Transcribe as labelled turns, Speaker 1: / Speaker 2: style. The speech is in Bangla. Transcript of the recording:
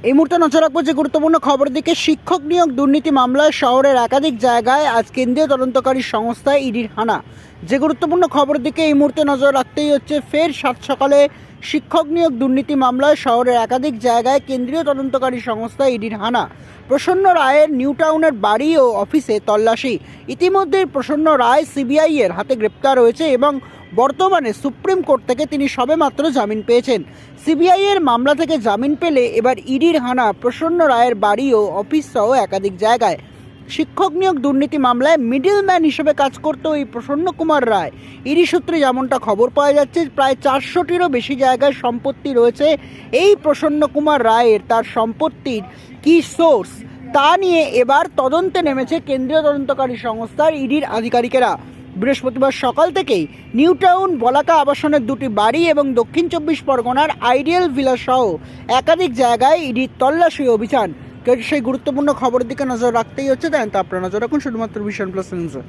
Speaker 1: এই মুহূর্তে নজর রাখবো যে গুরুত্বপূর্ণ খবরের দিকে। শিক্ষক নিয়োগ দুর্নীতি মামলায় শহরের একাধিক জায়গায় আজ কেন্দ্রীয় তদন্তকারী সংস্থা ইডির হানা। যে গুরুত্বপূর্ণ খবরের দিকে এই মুহূর্তে নজর রাখতেই হচ্ছে, ফের সাত সকালে শিক্ষক নিয়োগ দুর্নীতি মামলায় শহরের একাধিক জায়গায় কেন্দ্রীয় তদন্তকারী সংস্থা ইডির হানা। প্রসন্ন রায়ের নিউ টাউনের বাড়ি ও অফিসে তল্লাশি। ইতিমধ্যেই প্রসন্ন রায় সিবিআই এর হাতে গ্রেপ্তার হয়েছে এবং বর্তমানে সুপ্রিম কোর্ট থেকে তিনি সবেমাত্র জামিন পেয়েছেন। সিবিআই এর মামলা থেকে জামিন পেলে এবার ইডির হানা প্রসন্ন রায়ের বাড়ি ও অফিস সহ একাধিক জায়গায়। শিক্ষক নিয়োগ দুর্নীতি মামলায় মিডলম্যান হিসেবে কাজ করত এই প্রসন্ন কুমার রায়। ইডি সূত্রে যেমনটা খবর পাওয়া যাচ্ছে, প্রায় 400টিরও বেশি জায়গায় সম্পত্তি রয়েছে এই প্রসন্ন কুমার রায়ের। তার সম্পত্তির কী সোর্স তা নিয়ে এবার তদন্তে নেমেছে কেন্দ্রীয় তদন্তকারী সংস্থার ইডির আধিকারিকেরা। বৃহস্পতিবার সকাল থেকেই নিউ টাউন বলাকা আবাসনের দুটি বাড়ি এবং দক্ষিণ 24 পরগনার আইডিয়াল ভিলা সহ একাধিক জায়গায় ইডির তল্লাশি অভিযান। সেই গুরুত্বপূর্ণ খবরের দিকে নজর রাখতেই হচ্ছে, তাই তো আপনারা নজর রাখুন শুধুমাত্র ভিশন প্লাস নিউজে।